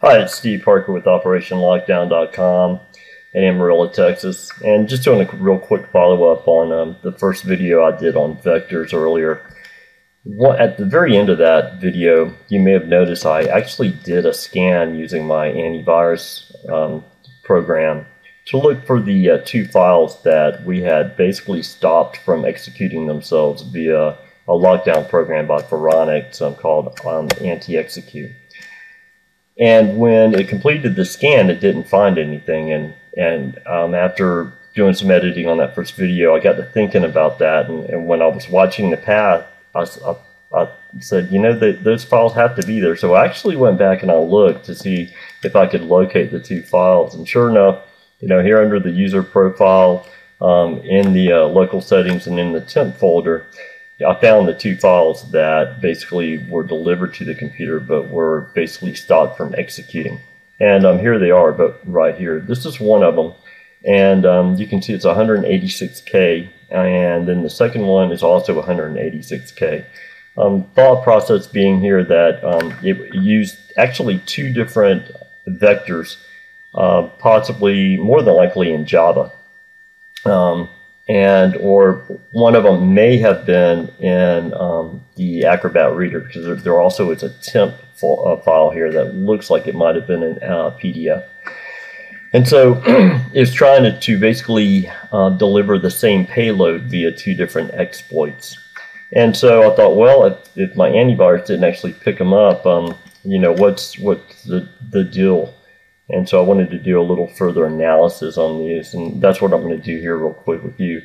Hi, it's Steve Parker with OperationLockdown.com in Amarillo, Texas. And just doing a real quick follow-up on the first video I did on vectors earlier. At the very end of that video, you may have noticed I actually did a scan using my antivirus program to look for the two files that we had basically stopped from executing themselves via a lockdown program by Phoronix called anti-execute. And when it completed the scan, it didn't find anything. And after doing some editing on that first video, I got to thinking about that. And when I was watching the path, I said, you know, those files have to be there. So I actually went back and I looked to see if I could locate the two files. And sure enough, you know, here under the user profile, in the local settings and in the temp folder, I found the two files that basically were delivered to the computer but were basically stopped from executing. And here they are, but right here. This is one of them. And you can see it's 186K. And then the second one is also 186K. Thought process being here that it used actually two different vectors, possibly more than likely in Java. Or one of them may have been in the Acrobat Reader, because there also is a temp file here that looks like it might have been in PDF. And so it's trying to basically deliver the same payload via two different exploits. And so I thought, well, if my antivirus didn't actually pick them up, you know, what's the deal? And so I wanted to do a little further analysis on these, and that's what I'm going to do here real quick with you.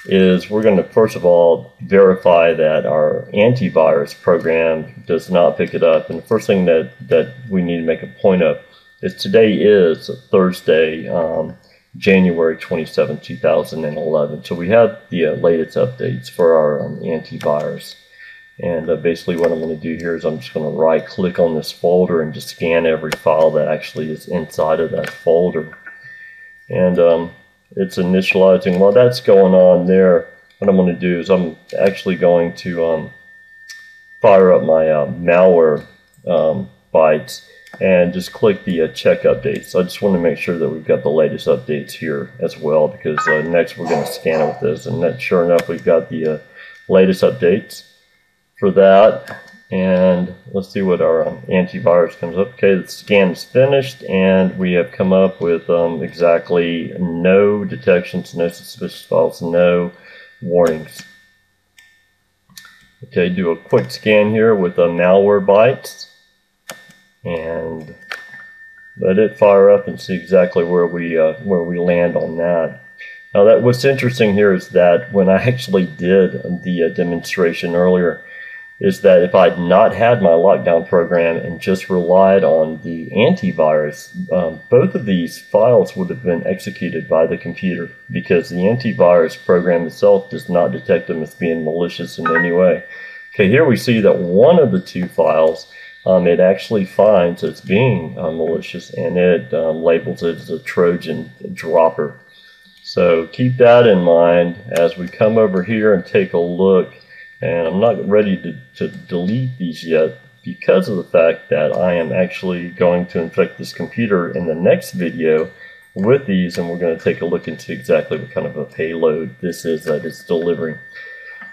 Is we're going to first of all verify that our antivirus program does not pick it up. And the first thing that we need to make a point of is today is Thursday, January 27, 2011. So we have the latest updates for our antivirus. And basically what I'm going to do here is I'm just going to right click on this folder and just scan every file that actually is inside of that folder. And it's initializing. While that's going on there, what I'm going to do is I'm actually going to fire up my malware bytes and just click the check updates. So I just want to make sure that we've got the latest updates here as well, because next we're going to scan it with this. And that, sure enough, we've got the latest updates for that. And let's see what our antivirus comes up. Okay, the scan is finished, and we have come up with exactly no detections, no suspicious files, no warnings. Okay, do a quick scan here with malware bytes, and let it fire up and see exactly where we land on that. Now, what's interesting here is that when I actually did the demonstration earlier, is that if I'd not had my lockdown program and just relied on the antivirus, both of these files would have been executed by the computer, because the antivirus program itself does not detect them as being malicious in any way. Okay, here we see that one of the two files it actually finds as being malicious, and it labels it as a Trojan dropper. So keep that in mind as we come over here and take a look. And I'm not ready to delete these yet, because of the fact that I am actually going to infect this computer in the next video with these, and we're going to take a look into exactly what kind of a payload this is that it's delivering.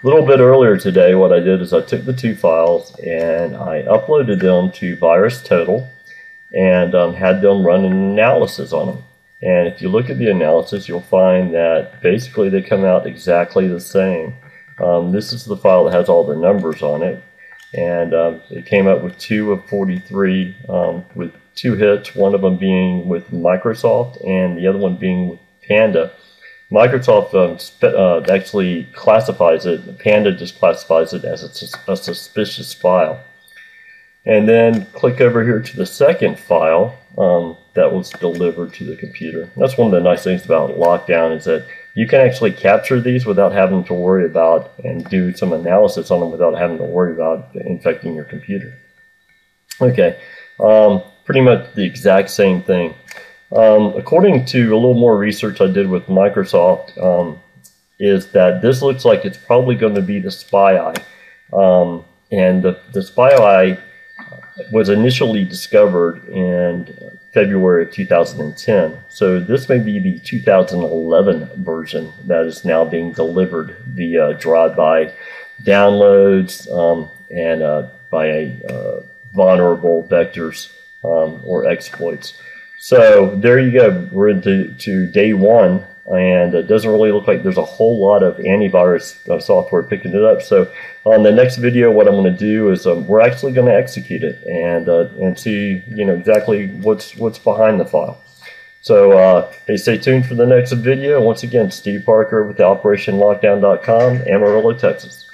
A little bit earlier today, what I did is I took the two files and I uploaded them to VirusTotal and had them run an analysis on them. And if you look at the analysis, you'll find that basically they come out exactly the same. This is the file that has all the numbers on it, and it came up with 2 of 43 with 2 hits, one of them being with Microsoft and the other one being with Panda. Microsoft actually classifies it, Panda just classifies it as a suspicious file. And then click over here to the second file that was delivered to the computer. That's one of the nice things about lockdown, is that you can actually capture these without having to worry about and do some analysis on them without having to worry about infecting your computer. Okay, pretty much the exact same thing. According to a little more research I did with Microsoft, is that this looks like it's probably going to be the spy eye. And the spy eye was initially discovered in February of 2010. So this may be the 2011 version that is now being delivered via drive-by downloads and by vulnerable vectors or exploits. So there you go. We're into day one, and it doesn't really look like there's a whole lot of antivirus software picking it up. So on the next video, what I'm going to do is we're actually going to execute it and see exactly what's behind the file. So hey, stay tuned for the next video. Once again, Steve Parker with the OperationLockdown.com, Amarillo, Texas.